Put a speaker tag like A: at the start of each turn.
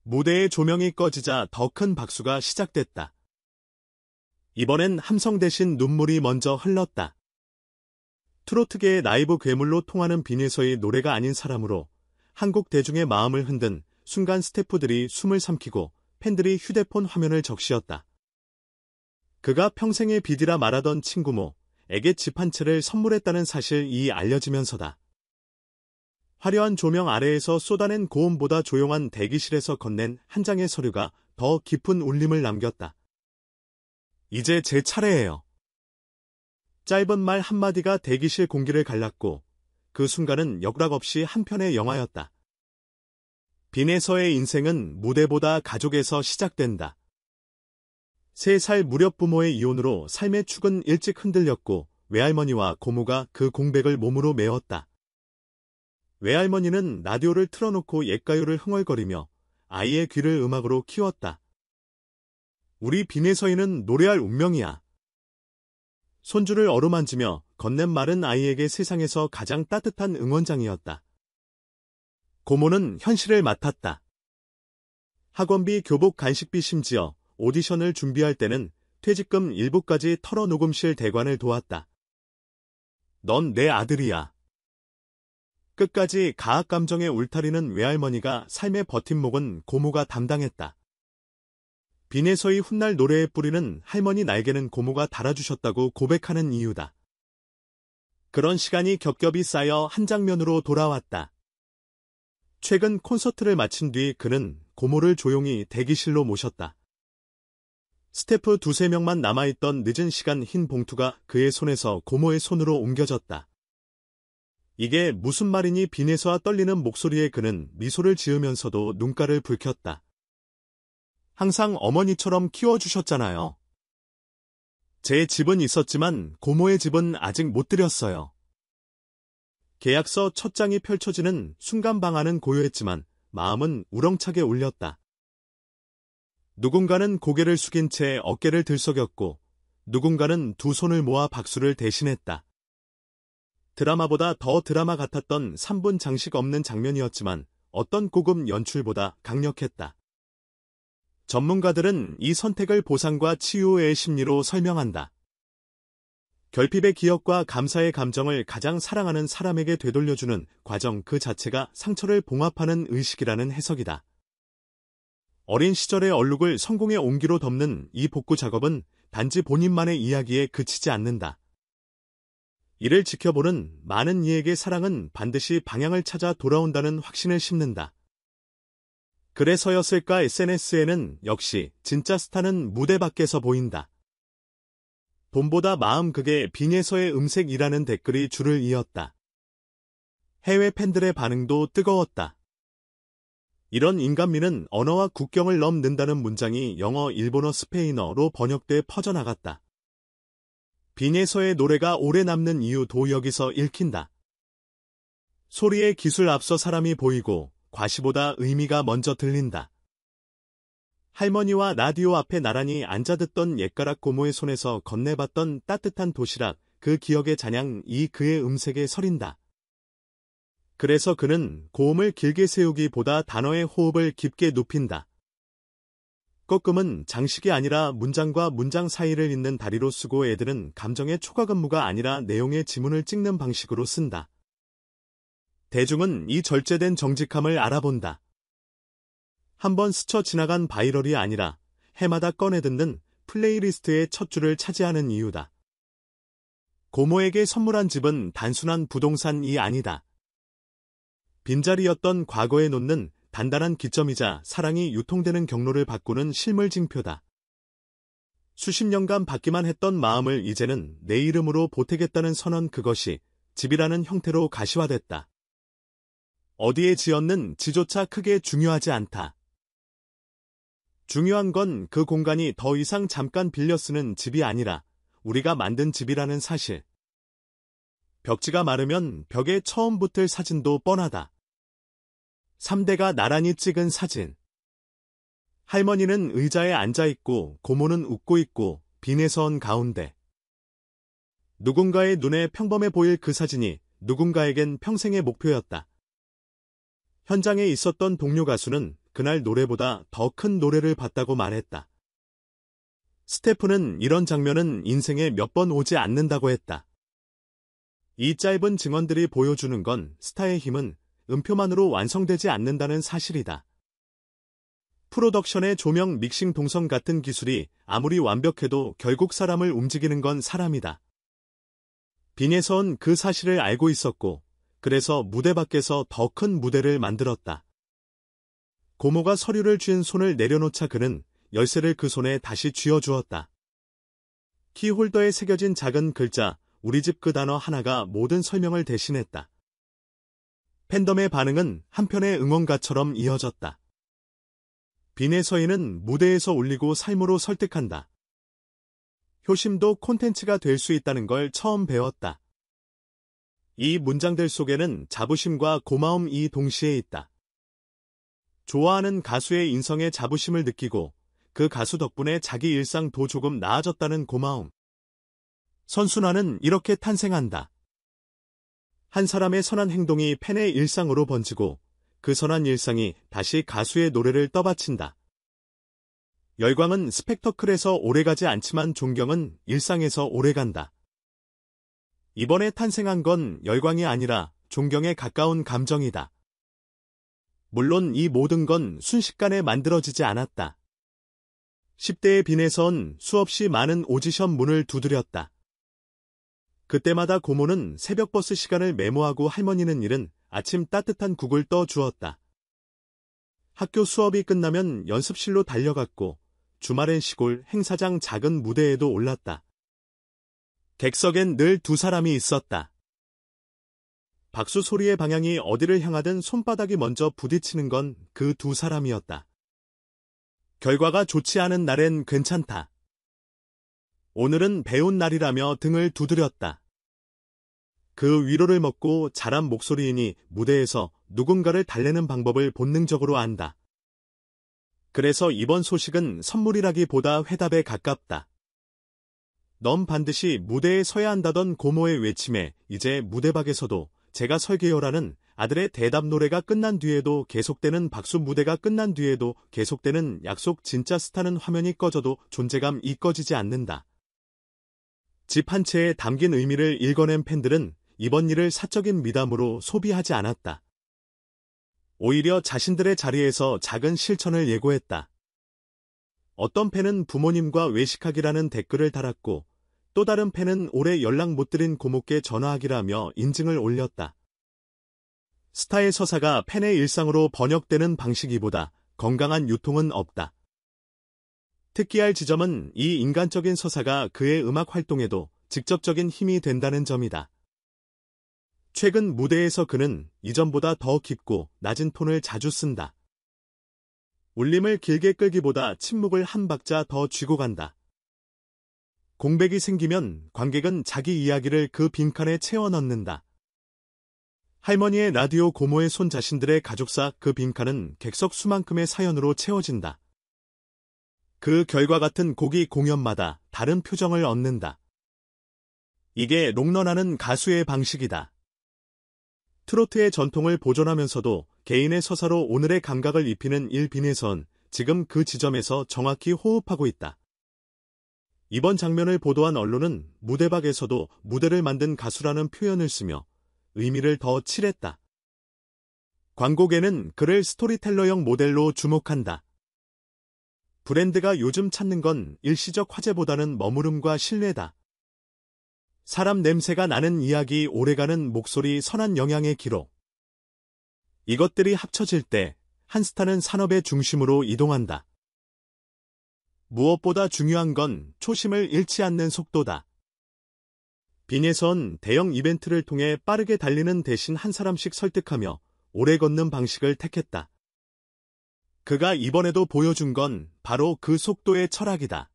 A: 무대의 조명이 꺼지자 더 큰 박수가 시작됐다. 이번엔 함성 대신 눈물이 먼저 흘렀다. 트로트계의 라이브 괴물로 통하는 빈에서의 노래가 아닌 사람으로 한국 대중의 마음을 흔든 순간 스태프들이 숨을 삼키고 팬들이 휴대폰 화면을 적시었다. 그가 평생의 빚이라 말하던 친구모에게 집 한 채를 선물했다는 사실이 알려지면서다. 화려한 조명 아래에서 쏟아낸 고음보다 조용한 대기실에서 건넨 한 장의 서류가 더 깊은 울림을 남겼다. 이제 제 차례예요. 짧은 말 한마디가 대기실 공기를 갈랐고 그 순간은 역락 없이 한 편의 영화였다. 빈에서의 인생은 무대보다 가족에서 시작된다. 3살 무렵 부모의 이혼으로 삶의 축은 일찍 흔들렸고 외할머니와 고모가 그 공백을 몸으로 메웠다. 외할머니는 라디오를 틀어놓고 옛가요를 흥얼거리며 아이의 귀를 음악으로 키웠다. 우리 빈에서이는 노래할 운명이야. 손주를 어루만지며 건넨 말은 아이에게 세상에서 가장 따뜻한 응원장이었다. 고모는 현실을 맡았다. 학원비, 교복, 간식비 심지어 오디션을 준비할 때는 퇴직금 일부까지 털어 녹음실 대관을 도왔다. 넌 내 아들이야. 끝까지 가학 감정에 울타리는 외할머니가 삶의 버팀목은 고모가 담당했다. 빈에서의 훗날 노래의 뿌리는 할머니 날개는 고모가 달아주셨다고 고백하는 이유다. 그런 시간이 겹겹이 쌓여 한 장면으로 돌아왔다. 최근 콘서트를 마친 뒤 그는 고모를 조용히 대기실로 모셨다. 스태프 2~3명만 남아있던 늦은 시간 흰 봉투가 그의 손에서 고모의 손으로 옮겨졌다. 이게 무슨 말이니 빈에서와 떨리는 목소리에 그는 미소를 지으면서도 눈가를 붉혔다. 항상 어머니처럼 키워주셨잖아요. 제 집은 있었지만 고모의 집은 아직 못 드렸어요. 계약서 첫 장이 펼쳐지는 순간 방안은 고요했지만 마음은 우렁차게 울렸다. 누군가는 고개를 숙인 채 어깨를 들썩였고 누군가는 두 손을 모아 박수를 대신했다. 드라마보다 더 드라마 같았던 3분 장식 없는 장면이었지만 어떤 고급 연출보다 강력했다. 전문가들은 이 선택을 보상과 치유의 심리로 설명한다. 결핍의 기억과 감사의 감정을 가장 사랑하는 사람에게 되돌려주는 과정 그 자체가 상처를 봉합하는 의식이라는 해석이다. 어린 시절의 얼룩을 성공의 온기로 덮는 이 복구 작업은 단지 본인만의 이야기에 그치지 않는다. 이를 지켜보는 많은 이에게 사랑은 반드시 방향을 찾아 돌아온다는 확신을 심는다. 그래서였을까 SNS에는 역시 진짜 스타는 무대 밖에서 보인다. 봄보다 마음 극에 빈에서의 음색이라는 댓글이 줄을 이었다. 해외 팬들의 반응도 뜨거웠다. 이런 인간미는 언어와 국경을 넘는다는 문장이 영어, 일본어, 스페인어로 번역돼 퍼져나갔다. 빈에서의 노래가 오래 남는 이유도 여기서 읽힌다. 소리의 기술 앞서 사람이 보이고 과시보다 의미가 먼저 들린다. 할머니와 라디오 앞에 나란히 앉아 듣던 옛가락 고모의 손에서 건네봤던 따뜻한 도시락, 그 기억의 잔향이 그의 음색에 서린다. 그래서 그는 고음을 길게 세우기보다 단어의 호흡을 깊게 눕힌다. 꺾음은 장식이 아니라 문장과 문장 사이를 잇는 다리로 쓰고 애들은 감정의 초과근무가 아니라 내용의 지문을 찍는 방식으로 쓴다. 대중은 이 절제된 정직함을 알아본다. 한번 스쳐 지나간 바이럴이 아니라 해마다 꺼내 듣는 플레이리스트의 첫 줄을 차지하는 이유다. 고모에게 선물한 집은 단순한 부동산이 아니다. 빈자리였던 과거에 놓는 단단한 기점이자 사랑이 유통되는 경로를 바꾸는 실물징표다. 수십 년간 받기만 했던 마음을 이제는 내 이름으로 보태겠다는 선언, 그것이 집이라는 형태로 가시화됐다. 어디에 지었는 지조차 크게 중요하지 않다. 중요한 건 그 공간이 더 이상 잠깐 빌려 쓰는 집이 아니라 우리가 만든 집이라는 사실. 벽지가 마르면 벽에 처음 붙을 사진도 뻔하다. 3대가 나란히 찍은 사진. 할머니는 의자에 앉아있고 고모는 웃고 있고 빈에서 온 가운데. 누군가의 눈에 평범해 보일 그 사진이 누군가에겐 평생의 목표였다. 현장에 있었던 동료 가수는 그날 노래보다 더 큰 노래를 봤다고 말했다. 스테프는 이런 장면은 인생에 몇 번 오지 않는다고 했다. 이 짧은 증언들이 보여주는 건 스타의 힘은 음표만으로 완성되지 않는다는 사실이다. 프로덕션의 조명, 믹싱, 동선 같은 기술이 아무리 완벽해도 결국 사람을 움직이는 건 사람이다. 빈에선 그 사실을 알고 있었고, 그래서 무대 밖에서 더 큰 무대를 만들었다. 고모가 서류를 쥔 손을 내려놓자 그는 열쇠를 그 손에 다시 쥐어주었다. 키홀더에 새겨진 작은 글자, 우리 집 그 단어 하나가 모든 설명을 대신했다. 팬덤의 반응은 한편의 응원가처럼 이어졌다. 빈의 서인은 무대에서 울리고 삶으로 설득한다. 효심도 콘텐츠가 될 수 있다는 걸 처음 배웠다. 이 문장들 속에는 자부심과 고마움이 동시에 있다. 좋아하는 가수의 인성에 자부심을 느끼고 그 가수 덕분에 자기 일상도 조금 나아졌다는 고마움. 선순환은 이렇게 탄생한다. 한 사람의 선한 행동이 팬의 일상으로 번지고 그 선한 일상이 다시 가수의 노래를 떠받친다. 열광은 스펙터클에서 오래가지 않지만 존경은 일상에서 오래간다. 이번에 탄생한 건 열광이 아니라 존경에 가까운 감정이다. 물론 이 모든 건 순식간에 만들어지지 않았다. 10대의 빈에선 수없이 많은 오디션 문을 두드렸다. 그때마다 고모는 새벽 버스 시간을 메모하고 할머니는 이른 아침 따뜻한 국을 떠주었다. 학교 수업이 끝나면 연습실로 달려갔고 주말엔 시골 행사장 작은 무대에도 올랐다. 객석엔 늘 두 사람이 있었다. 박수 소리의 방향이 어디를 향하든 손바닥이 먼저 부딪히는 건 그 두 사람이었다. 결과가 좋지 않은 날엔 괜찮다. 오늘은 배운 날이라며 등을 두드렸다. 그 위로를 먹고 자란 목소리이니 무대에서 누군가를 달래는 방법을 본능적으로 안다. 그래서 이번 소식은 선물이라기보다 회답에 가깝다. 넌 반드시 무대에 서야 한다던 고모의 외침에 이제 무대박에서도 제가 설계요라는 아들의 대답 노래가 끝난 뒤에도 계속되는 박수, 무대가 끝난 뒤에도 계속되는 약속, 진짜 스타는 화면이 꺼져도 존재감이 꺼지지 않는다. 집 한 채에 담긴 의미를 읽어낸 팬들은 이번 일을 사적인 미담으로 소비하지 않았다. 오히려 자신들의 자리에서 작은 실천을 예고했다. 어떤 팬은 부모님과 외식하기라는 댓글을 달았고 또 다른 팬은 오래 연락 못 드린 고모께 전화하기라며 인증을 올렸다. 스타의 서사가 팬의 일상으로 번역되는 방식이보다 건강한 유통은 없다. 특기할 지점은 이 인간적인 서사가 그의 음악 활동에도 직접적인 힘이 된다는 점이다. 최근 무대에서 그는 이전보다 더 깊고 낮은 톤을 자주 쓴다. 울림을 길게 끌기보다 침묵을 한 박자 더 쥐고 간다. 공백이 생기면 관객은 자기 이야기를 그 빈칸에 채워 넣는다. 할머니의 라디오, 고모의 손, 자신들의 가족사, 그 빈칸은 객석 수만큼의 사연으로 채워진다. 그 결과 같은 곡이 공연마다 다른 표정을 얻는다. 이게 롱런하는 가수의 방식이다. 트로트의 전통을 보존하면서도 개인의 서사로 오늘의 감각을 입히는 일빈에선 지금 그 지점에서 정확히 호흡하고 있다. 이번 장면을 보도한 언론은 무대박에서도 무대를 만든 가수라는 표현을 쓰며 의미를 더 칠했다. 광고계는 그를 스토리텔러형 모델로 주목한다. 브랜드가 요즘 찾는 건 일시적 화제보다는 머무름과 신뢰다. 사람 냄새가 나는 이야기, 오래가는 목소리, 선한 영향의 기록. 이것들이 합쳐질 때 한 스타는 산업의 중심으로 이동한다. 무엇보다 중요한 건 초심을 잃지 않는 속도다. 빈에선 대형 이벤트를 통해 빠르게 달리는 대신 한 사람씩 설득하며 오래 걷는 방식을 택했다. 그가 이번에도 보여준 건 바로 그 속도의 철학이다.